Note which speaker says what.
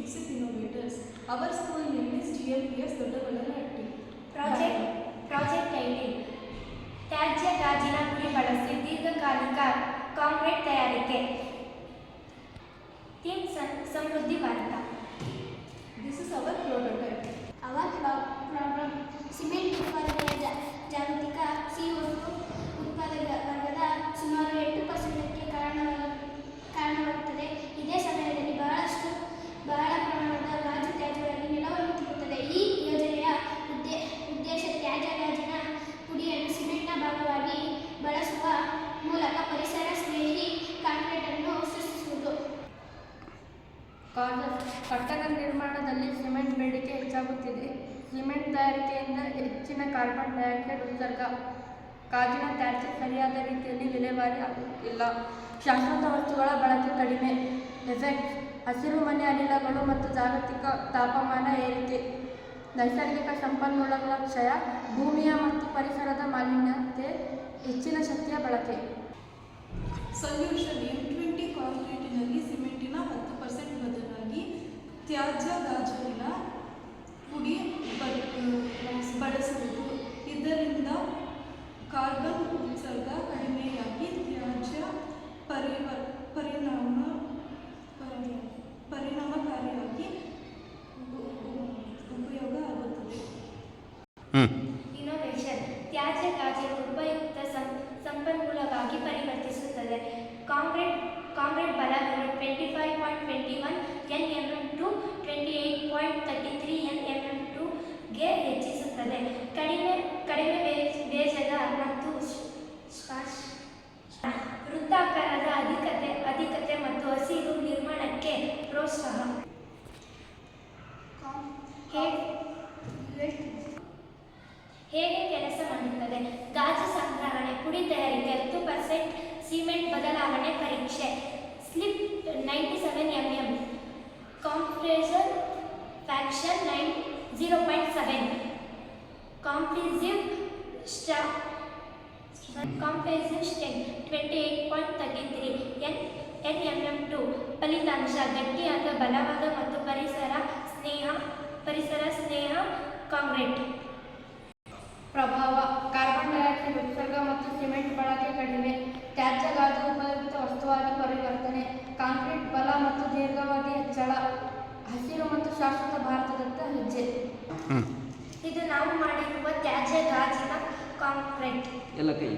Speaker 1: Exit Innovators. Our school name is TLPS Doddaballari.
Speaker 2: Project ID ತ್ಯಾಜ್ಯ ಗಾಜಿನ ಪುಡಿ ಬಳಸಿ ದೀರ್ಘಕಾಲಿಕ ಕಾಂಕ್ರೀಟ್ ತಯಾರಿಕೆ. Theme Samriddhi Bharat.
Speaker 1: This is our prototype.
Speaker 3: Our problem cement ಉತ್ಪಾದನೆಯ ಜಾಗತಿಕ CO2 ಉತ್ಪಾದಕ ವರ್ಗದ ಸುಮಾರು 8%ಕ್ಕೆ ಕಾರಣವಾಗುತ್ತದೆ. ಇದೇ ಸಮಯದಲ್ಲಿ ಬಹಳ ಪ್ರಮಾಣದ ಗಾಜು ತ್ಯಾಜ್ಯವಾಗಿ ನೆಲವನ್ನು ತುಂಬುತ್ತದೆ. ಈ ಯೋಜನೆಯ ಉದ್ದೇಶ ತ್ಯಾಜ್ಯ ಗಾಜಿನ ಪುಡಿಯನ್ನು ಸಿಮೆಂಟ್ನ ಭಾಗವಾಗಿ ಬಳಸುವ ಮೂಲಕ ಪರಿಸರ ಸ್ನೇಹಿ ಕಾಂಕ್ರೀಟ್ ಅನ್ನು ಸೃಷ್ಟಿಸುವುದು.
Speaker 4: ಕಟ್ಟಡ ನಿರ್ಮಾಣದಲ್ಲಿ ಸಿಮೆಂಟ್ ಬೇಡಿಕೆ ಹೆಚ್ಚಾಗುತ್ತಿದೆ. ಸಿಮೆಂಟ್ ತಯಾರಿಕೆಯಿಂದ ಹೆಚ್ಚಿನ ಕಾರ್ಬನ್ ಡೈಆಕ್ಸೈಡ್ ಉತ್ಸರ್ಗ. ಗಾಜಿನ ತ್ಯಾಜ್ಯ ಸರಿಯಾದ ರೀತಿಯಲ್ಲಿ ವಿಲೇವಾರಿ ಆಗುತ್ತಿಲ್ಲ. ಶಾಶ್ವತ ವಸ್ತುಗಳ ಬಳಕೆ ಕಡಿಮೆ. ಎಫೆಕ್ಟ್: ಹಸಿರು ಮನೆ ಅನಿಲಗಳು ಮತ್ತು ಜಾಗತಿಕ ತಾಪಮಾನ ಏರಿಕೆ. ನೈಸರ್ಗಿಕ ಸಂಪನ್ಮೂಲಗಳ ಕ್ಷಯ. ಭೂಮಿಯ ಮತ್ತು ಪರಿಸರದ ಮಾಲಿನ್ಯತೆ. ಹೆಚ್ಚಿನ ಶಕ್ತಿಯ ಬಳಕೆ.
Speaker 1: ಸೊಲ್ಯೂಷನ್: M20 ಕಾಂಕ್ರೀಟಿನಲ್ಲಿ ಸಿಮೆಂಟಿನ 10% ಬದಲಾಗಿ ತ್ಯಾಜ್ಯ ಗಾಜಿನ ಪುಡಿ ಬಳಸುವುದು. ಇದರಿಂದ ಕಾರ್ಬನ್ ಉತ್ಸರ್ಗ ಕಡಿಮೆಯಾಗಿ ತ್ಯಾಜ್ಯ ಪರಿಣಾಮಕಾರಿಯಾಗಿ ಉಪಯೋಗ ಆಗುತ್ತದೆ.
Speaker 2: ಇನ್ನೋವೇಷನ್: ತ್ಯಾಜ್ಯ ಗಾಜಿನ ಉಪಯುಕ್ತ ಸಂಪನ್ಮೂಲವಾಗಿ ಪರಿವರ್ತಿಸುತ್ತದೆ. ಕಾಂಕ್ರೀಟ್ ಬಲವನ್ನು 25.21 nmm to 28.33 nmm ಗೆ ಹೆಚ್ಚಿಸುತ್ತದೆ. ಕಡಿಮೆ ವೇಗದ ಮತ್ತು ವೃತ್ತಾಕಾರದ ಅಧಿಕತೆ ಮತ್ತು ಹಸಿರು ನಿರ್ಮಾಣಕ್ಕೆ ಪ್ರೋತ್ಸಾಹ. ಹೇಗೆ ಕೆಲಸ ಮಾಡುತ್ತದೆ? ಗಾಜು ಸಂಗ್ರಹಣೆ, ಪುಡಿ ತಯಾರಿಕೆ 10%, ಸಿಮೆಂಟ್ ಬದಲಾವಣೆ ಪರೀಕ್ಷೆ. Slip 97 mm, compaction factor 0.7, compressive strength 28.33 nmm2. ಫಲಿತಾಂಶ: ಗಟ್ಟಿಯಾದ, ಬಲವಾದ ಮತ್ತು ಪರಿಸರ ಸ್ನೇಹ ಕಾಂಕ್ರೀಟ್.
Speaker 4: ಪ್ರಭಾವ: ಕಾರ್ಬನ್ ಡೈಆಕ್ಸೈಡ್ ಉತ್ಸರ್ಗ ಮತ್ತು ಸಿಮೆಂಟ್ ಬಳಕೆ ಕಡಿಮೆ. ತ್ಯಾಜ್ಯ ಗಾಜು ಉಪಯುಕ್ತ ವಸ್ತುವಾಗಿ ಪರಿವರ್ತನೆ. ಕಾಂಕ್ರೀಟ್ ಬಲ ಮತ್ತು ದೀರ್ಘಾವಧಿ ಹೆಚ್ಚಳ. ಹಸಿರು ಮತ್ತು ಶಾಶ್ವತ ಭಾರತದತ್ತ ಹೆಜ್ಜೆ.
Speaker 2: ಇದು ನಾವು ಮಾಡಿರುವ ತ್ಯಾಜ್ಯ ಗಾಜಿನ ಕಾಂಕ್ರೀಟ್.
Speaker 5: ಎಲ್ಲ ಕೈ